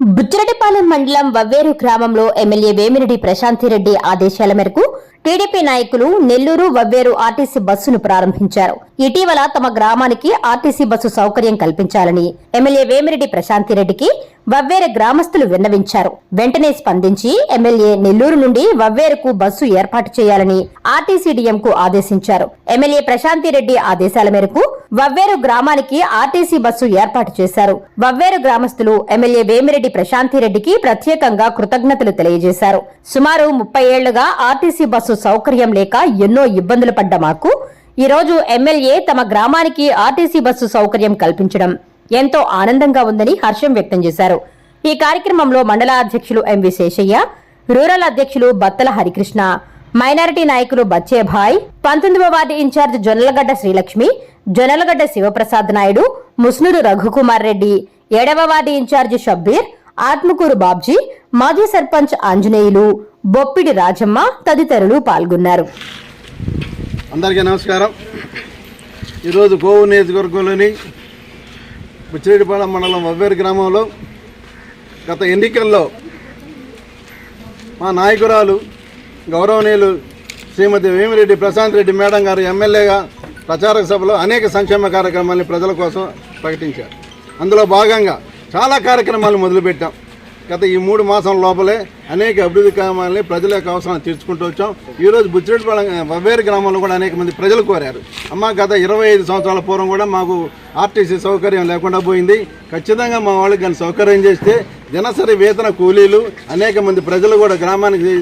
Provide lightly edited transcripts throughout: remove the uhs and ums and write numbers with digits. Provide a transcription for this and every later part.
బుచ్చిరెడ్డిపాలెం మండలం వవ్వేరు గ్రామంలో ఎమ్మెల్యే వేమిరెడ్డి ప్రశాంతిరెడ్డి ఆదేశాల మేరకు టీడీపీ నాయకులు నెల్లూరు వవ్వేరు ఆర్టీసీ బస్సును ప్రారంభించారు. ఇటీవల తమ గ్రామానికి ఆర్టీసీ బస్సు సౌకర్యం కల్పించాలని ఎమ్మెల్యే వేమిరెడ్డి ప్రశాంతిరెడ్డికి వవ్వేరు గ్రామస్తులు విన్నవించారు. వెంటనే స్పందించి ఎమ్మెల్యే నెల్లూరు నుండి వవ్వేరుకు బస్సు ఏర్పాటు చేయాలని ఆర్టీసీ డీఎంకు ఆదేశించారు. ఎమ్మెల్యే ప్రశాంతిరెడ్డి ఆదేశాల మేరకు వవ్వేరు గ్రామానికి ఆర్టీసీ బస్సు ఏర్పాటు చేశారు. వవ్వేరు గ్రామస్తులు ఎమ్మెల్యే వేమిరెడ్డి ప్రశాంతిరెడ్డికి ప్రత్యేకంగా కృతజ్ఞతలు తెలియజేశారు. సుమారు 30 ఏళ్లుగా ఆర్టీసీ బస్సు సౌకర్యం లేక ఎన్నో ఇబ్బందులు పడ్డ మాకు ఈ రోజు ఎమ్మెల్యే తమ గ్రామానికి ఆర్టీసీ బస్సు సౌకర్యం కల్పించడం ఎంతో ఆనందంగా ఉందని హర్షం వ్యక్తం చేశారు. ఈ కార్యక్రమంలో మండల అధ్యక్షులు ఎంవి శేషయ్య, రూరల్ అధ్యక్షులు బత్తల హరికృష్ణ, మైనారిటీ నాయకులు బచ్చేభాయ్, 19వ వార్డు ఇన్ఛార్జ్ జొన్నలగడ్డ శ్రీలక్ష్మి, జొన్నలగడ్డ శివప్రసాద్ నాయుడు, ముస్నూరు రఘుకుమార్ రెడ్డి, 7వ వార్డు ఇన్ఛార్జ్ షబ్బీర్, ఆత్మకూరు బాబ్జీ, మాజీ సర్పంచ్ ఆంజనేయులు, బొప్పిడి రాజమ్మ తదితరులు పాల్గొన్నారు. అందరికీ నమస్కారం. ఈరోజు కోవూరు నియోజకవర్గంలోని బుచ్చిరెడ్డిపాలెం మండలం వవ్వేరు గ్రామంలో గత ఎన్నికల్లో మా నాయకురాలు గౌరవనీయులు శ్రీమతి వేమిరెడ్డి ప్రశాంతిరెడ్డి మేడం గారు ఎమ్మెల్యేగా ప్రచారక సభలో అనేక సంక్షేమ కార్యక్రమాలను ప్రజల కోసం ప్రకటించారు. అందులో భాగంగా చాలా కార్యక్రమాలు మొదలుపెట్టాం. గత ఈ 3 మాసాల లోపలే అనేక అభివృద్ధి కార్యక్రమాలని ప్రజల యొక్క అవసరాన్ని తీర్చుకుంటూ వచ్చాం. ఈరోజు బుచ్చిరెడ్డిపాలెం వవ్వేరు గ్రామంలో కూడా అనేక మంది ప్రజలు కోరారు, అమ్మ గత 25 సంవత్సరాల పూర్వం కూడా మాకు ఆర్టీసీ సౌకర్యం లేకుండా పోయింది, ఖచ్చితంగా మా వాళ్ళకి కానీ సౌకర్యం చేస్తే దినసరి వేతన కూలీలు అనేక మంది ప్రజలు కూడా గ్రామానికి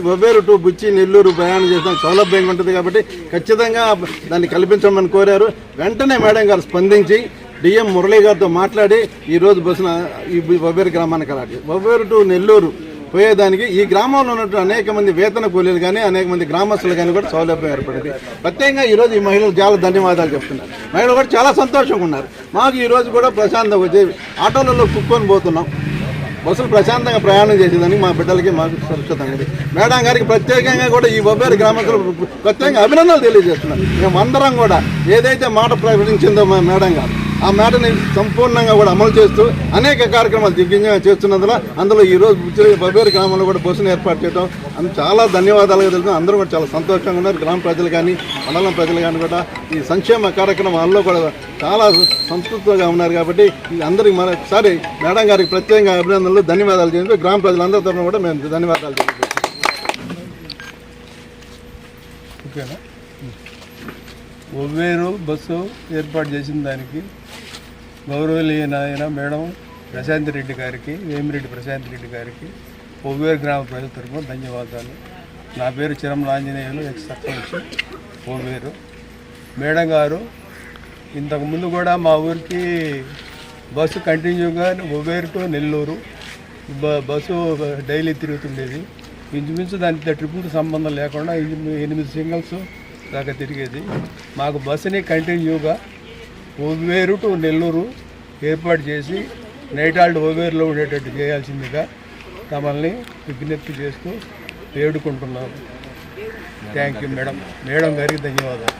వవ్వేరు టు బుచ్చి నెల్లూరు ప్రయాణం చేస్తాం సౌలభ్యంగా ఉంటుంది కాబట్టి ఖచ్చితంగా దాన్ని కల్పించమని కోరారు. వెంటనే మేడం గారు స్పందించి డిఎం మురళీ గారితో మాట్లాడి ఈరోజు బస్సున ఈ వవ్వేరు గ్రామానికి అలాంటి వవ్వేరు టు నెల్లూరు పోయేదానికి ఈ గ్రామంలో ఉన్నటువంటి అనేక మంది వేతన కూలీలు కానీ అనేక మంది గ్రామస్తులు కానీ కూడా సౌలభ్యం ఏర్పడింది. ప్రత్యేకంగా ఈరోజు ఈ మహిళలు చాలా ధన్యవాదాలు చెప్తున్నారు. మహిళలు కూడా చాలా సంతోషంగా ఉన్నారు. మాకు ఈరోజు కూడా ప్రశాంతంగా వచ్చి ఆటోలలో కుక్కొని పోతున్నాం, బస్సులు ప్రశాంతంగా ప్రయాణం చేసేదానికి మా బిడ్డలకి మాకు సురక్షితంగా ఉంది. మేడం గారికి ప్రత్యేకంగా కూడా ఈ వవ్వేరు గ్రామస్తులు ప్రత్యేకంగా అభినందనలు తెలియజేస్తున్నారు. మేమందరం కూడా ఏదైతే మాట ప్రకటించిందో మా మేడం గారు ఆ మాటని సంపూర్ణంగా కూడా అమలు చేస్తూ అనేక కార్యక్రమాలు దిగ్విజయంగా చేస్తున్నందున అందులో ఈరోజు వవ్వేరు గ్రామంలో కూడా బస్సును ఏర్పాటు చేయడం అందుకు చాలా ధన్యవాదాలుగా తెలుసు. అందరూ కూడా చాలా సంతోషంగా ఉన్నారు. గ్రామ ప్రజలు కానీ మండలం ప్రజలు కానీ కూడా ఈ సంక్షేమ కార్యక్రమాల్లో కూడా చాలా సంతృప్తిగా ఉన్నారు. కాబట్టి అందరికీ మరొకసారి మేడం గారికి ప్రత్యేకంగా అభినందనలు ధన్యవాదాలు చేస్తూ గ్రామ ప్రజలందరి తరఫున కూడా మేము ధన్యవాదాలు ఓకేనా. వవ్వేరు బస్సు ఏర్పాటు చేసిన దానికి గౌరవనీయులైన మేడం ప్రశాంతిరెడ్డి గారికి, వేమిరెడ్డి ప్రశాంతిరెడ్డి గారికి వవ్వేరు గ్రామ ప్రజల తరఫున ధన్యవాదాలు. నా పేరు చిరంల ఆంజనేయులు, ఎక్స్ సర్పంచ్ వవ్వేరు. మేడం గారు ఇంతకుముందు కూడా మా ఊరికి బస్సు కంటిన్యూగా Vavveru to Nellore bus daily తిరుగుతుండేది. ఇంచుమించు దానికి ట్రిప్పులతో సంబంధం లేకుండా 8 సింగిల్స్ దాకా తిరిగేది. మాకు బస్సుని కంటిన్యూగా వవ్వేరు టు నెల్లూరు ఏర్పాటు చేసి నైట్ హాల్ట్ వవ్వేరులో ఉండేటట్టు చేయాల్సిందిగా తమల్ని విజ్ఞప్తి చేస్తూ వేడుకుంటున్నాను. Thank you madam. మేడం గారికి ధన్యవాదాలు.